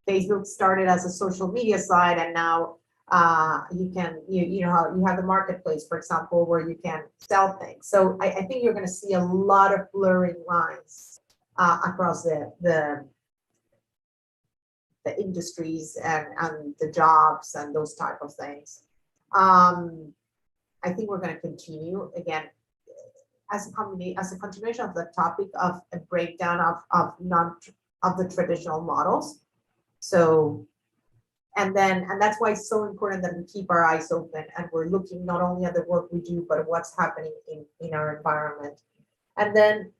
Facebook started as a social media site, and now you have the marketplace, for example, where you can sell things. So I think you're going to see a lot of blurring lines across the industries and the jobs and those type of things. I think we're going to continue again as a continuation of the topic of a breakdown of the traditional models. So, and that's why it's so important that we keep our eyes open and we're looking not only at the work we do, but what's happening in our environment. And then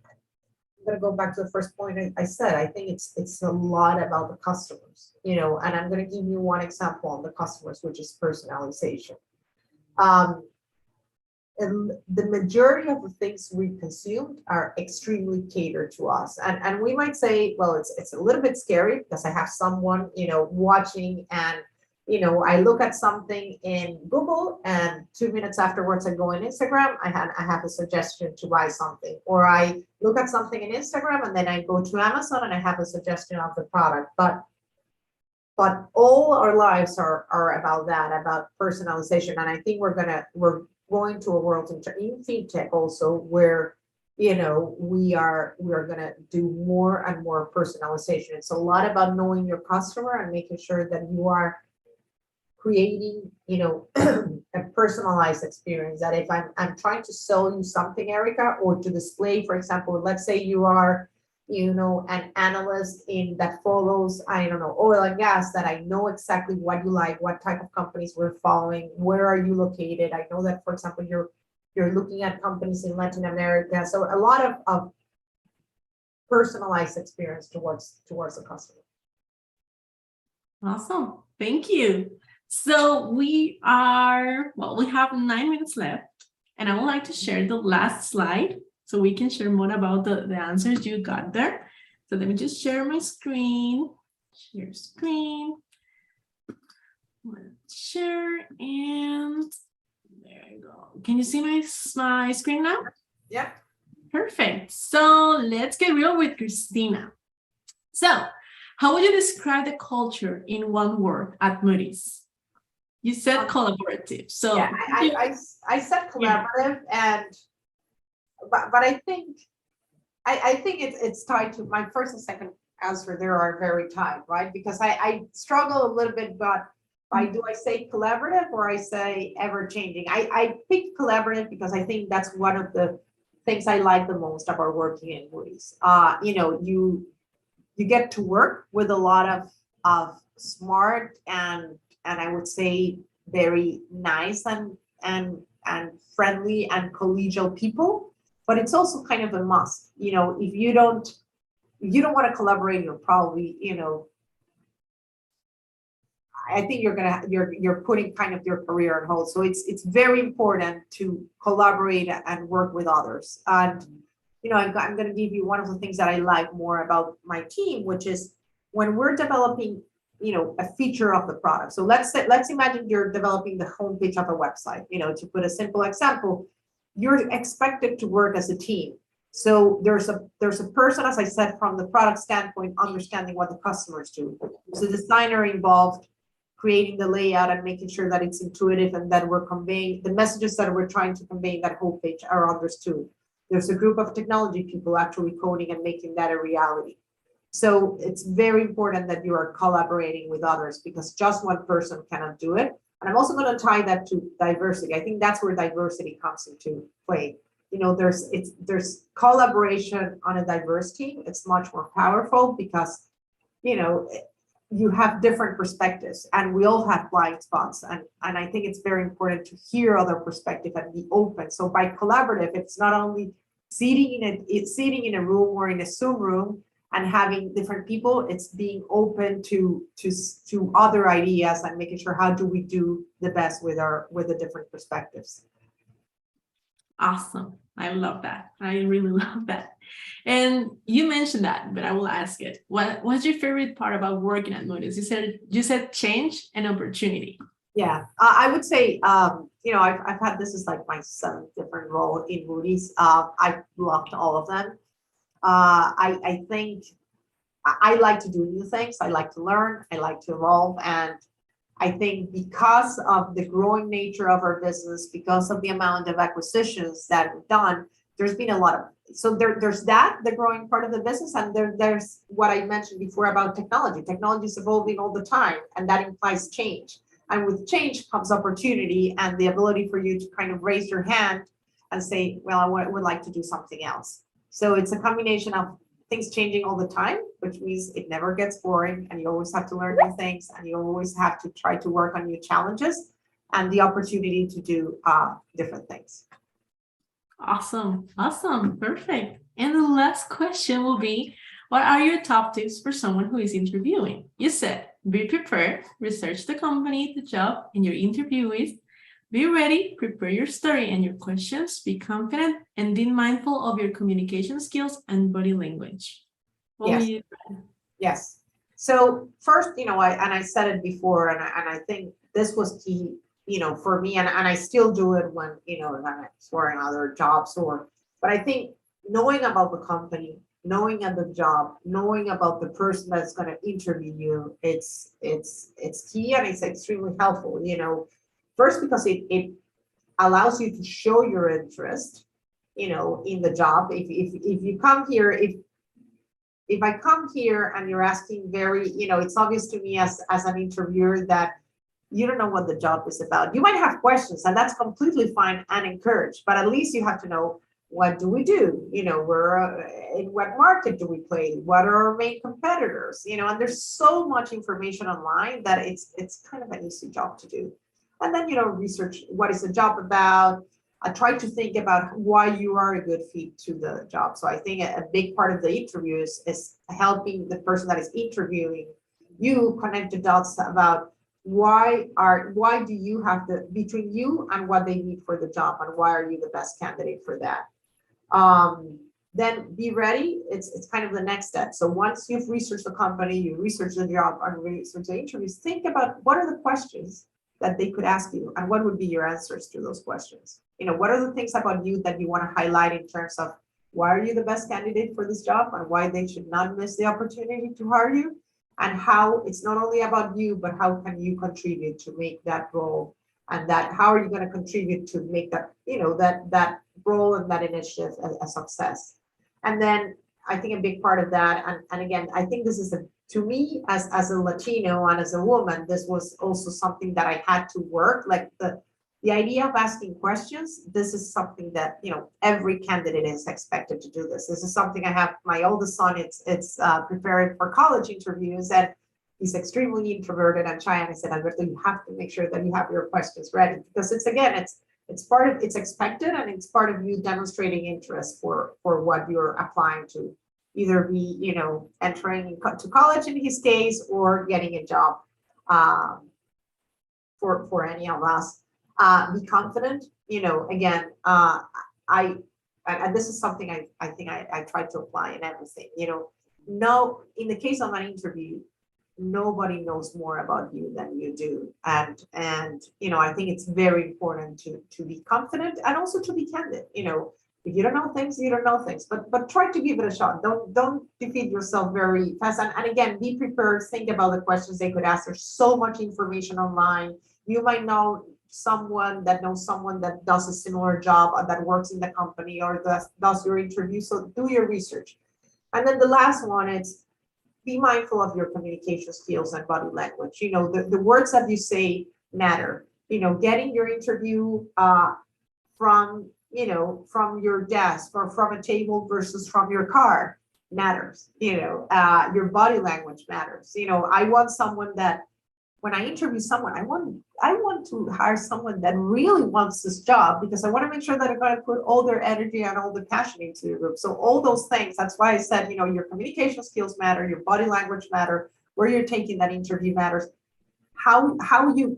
I'm going to go back to the first point I said. I think it's a lot about the customers, and I'm going to give you one example on the customers, which is personalization. And the majority of the things we consumed are extremely catered to us. And we might say, well, it's a little bit scary because I have someone, watching, and, I look at something in Google and 2 minutes afterwards I go on Instagram, I have a suggestion to buy something, or I look at something in Instagram and then I go to Amazon and I have a suggestion of the product. But all our lives are about that, about personalization. And I think we're going to a world in Fintech also where we are going to do more and more personalization. It's a lot about knowing your customer and making sure that you are creating a personalized experience. That if I'm trying to sell you something, Erica, or to display, for example, let's say you are an analyst that follows, oil and gas, that I know exactly what you like, what type of companies we're following, where are you located. I know that, for example, you're looking at companies in Latin America. So a lot of personalized experience towards the customer. Awesome. Thank you. So we have 9 minutes left, and I would like to share the last slide so we can share more about the answers you got there. So let me just share my screen. Share screen. Share, and there you go. Can you see my screen now? Yeah. Perfect. So let's get real with Cristina. So how would you describe the culture in one word at Moody's? You said collaborative. So yeah, I said collaborative, and but I think it's tied to my first and second answer. There are very tied, right? Because I struggle a little bit, but do I say collaborative or I say ever changing? I pick collaborative because I think that's one of the things I like the most about working in Moody's. You get to work with a lot of smart and I would say very nice and friendly and collegial people, but it's also kind of a must. If you don't want to collaborate, you're probably, I think you're putting kind of your career on hold. So it's very important to collaborate and work with others. And I'm going to give you one of the things that I like more about my team, which is when we're developing a feature of the product. So let's imagine you're developing the homepage of a website. To put a simple example, you're expected to work as a team. So there's a person, as I said, from the product standpoint, understanding what the customers do. There's a designer involved, creating the layout and making sure that it's intuitive and that we're conveying the messages that we're trying to convey in that homepage are understood. There's a group of technology people actually coding and making that a reality. So it's very important that you are collaborating with others because just one person cannot do it. And I'm also going to tie that to diversity. I think that's where diversity comes into play. There's collaboration on a diverse team. It's much more powerful because, you have different perspectives and we all have blind spots. And I think it's very important to hear other perspective and be open. So by collaborative, it's not only sitting in a room or in a Zoom room and having different people, it's being open to other ideas and making sure how do we do the best with the different perspectives. Awesome. I love that. I really love that. And you mentioned that, but I will ask it. What's your favorite part about working at Moody's? You said change and opportunity. Yeah, I would say, I've had, this is like my 7th different role in Moody's. I've loved all of them. I think I like to do new things. I like to learn. I like to evolve. And I think because of the growing nature of our business, because of the amount of acquisitions that we've done, there's been a lot of, so there's that, the growing part of the business, and there's what I mentioned before about technology. Technology is evolving all the time, and that implies change. And with change comes opportunity and the ability for you to kind of raise your hand and say, well, I would like to do something else. So it's a combination of things changing all the time, which means it never gets boring, and you always have to learn new things, and you always have to try to work on new challenges, and the opportunity to do different things. Awesome. Awesome. Perfect. And the last question will be, what are your top tips for someone who is interviewing? You said, be prepared, research the company, the job, and your interviewees. Be ready, prepare your story and your questions, be confident, and be mindful of your communication skills and body language. Yes. Yes. So first, I said it before, and I think this was key, for me, and I still do it when, I'm exploring other jobs but I think knowing about the company, knowing about the job, knowing about the person that's going to interview you, it's key, and it's extremely helpful, first because it allows you to show your interest, in the job. If you come here, if I come here and you're asking very, it's obvious to me as an interviewer that you don't know what the job is about. You might have questions, and that's completely fine and encouraged, but at least you have to know, what do we do? We're in what market do we play? What are our main competitors? And there's so much information online that it's kind of an easy job to do. And then, research what is the job about. I try to think about why you are a good fit to the job. So I think a big part of the interview is helping the person that is interviewing you connect the dots about why do you have between you and what they need for the job, and why are you the best candidate for that. Then be ready. It's kind of the next step. So once you've researched the company, you research the job, and research the interviews, think about what are the questions that they could ask you, and what would be your answers to those questions. What are the things about you that you want to highlight in terms of why are you the best candidate for this job, and why they should not miss the opportunity to hire you, and how it's not only about you, but how can you contribute to make that role, and that how are you going to contribute to make that, that role and that initiative a success. And then I think a big part of that, and again, I think this is to me as a Latino and as a woman, this was also something that I had to work, like the idea of asking questions. This is something that, every candidate is expected to do this. This is something I have, my oldest son, it's preparing for college interviews, and he's extremely introverted and shy. And I said, Alberto, you have to make sure that you have your questions ready, because it's part of, it's expected, and it's part of you demonstrating interest for what you're applying to, either be, entering to college in his case, or getting a job for any of us. Be confident, again, and this is something I think I try to apply in everything, no, in the case of an interview, nobody knows more about you than you do. And I think it's very important to be confident, and also to be candid. If you don't know things, you don't know things, but try to give it a shot. Don't defeat yourself very fast. And again, be prepared, think about the questions they could ask. There's so much information online. You might know someone that knows someone that does a similar job, or that works in the company, or does your interview. So do your research. And then the last one is, be mindful of your communication skills and body language. The words that you say matter. Getting your interview from your desk or from a table versus from your car matters. Your body language matters. I want someone that, when I interview someone, I want to hire someone that really wants this job, because I want to make sure that they're going to put all their energy and all the passion into the group. So all those things, that's why I said, your communication skills matter, your body language matter, where you're taking that interview matters, how how you're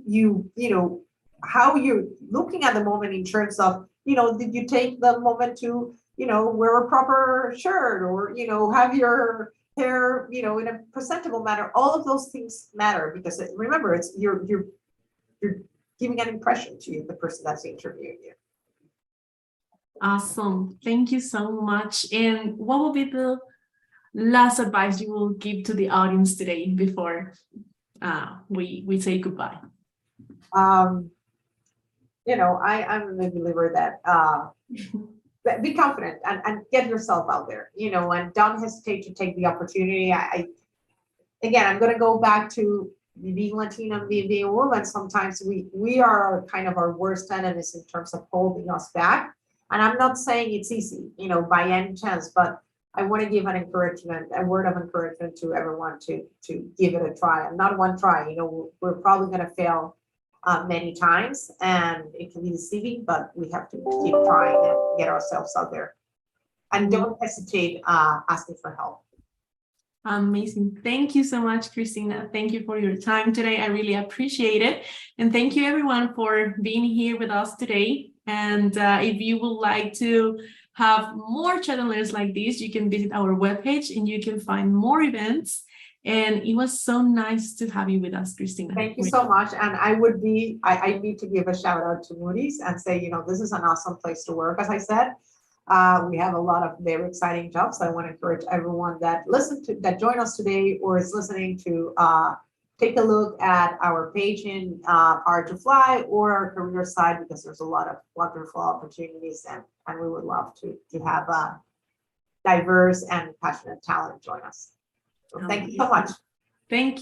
looking at the moment in terms of, did you take the moment to, wear a proper shirt, or, have your hair, in a presentable manner. All of those things matter, because remember, it's you're giving an impression to the person that's interviewing you. Awesome. Thank you so much. And what will be the last advice you will give to the audience today before we say goodbye? I'm a believer that be confident and get yourself out there, and don't hesitate to take the opportunity. Again, I'm going to go back to being Latino and being a woman. Sometimes we are kind of our worst enemies in terms of holding us back. And I'm not saying it's easy, by any chance, but I want to give a word of encouragement to everyone to give it a try. And not one try, we're probably going to fail many times, and it can be deceiving, but we have to keep trying and get ourselves out there. And don't hesitate asking for help. Amazing. Thank you so much, Cristina. Thank you for your time today. I really appreciate it. And thank you everyone for being here with us today. And if you would like to have more chat and learns like this, you can visit our webpage and you can find more events. And it was so nice to have you with us, Cristina. Thank you so much. And I need to give a shout out to Moody's and say, this is an awesome place to work. As I said, we have a lot of very exciting jobs. I want to encourage everyone that joined us today or is listening to take a look at our page in Power to Fly or our career side, because there's a lot of wonderful opportunities, and we would love to have a diverse and passionate talent join us. So thank you so much. Thank you.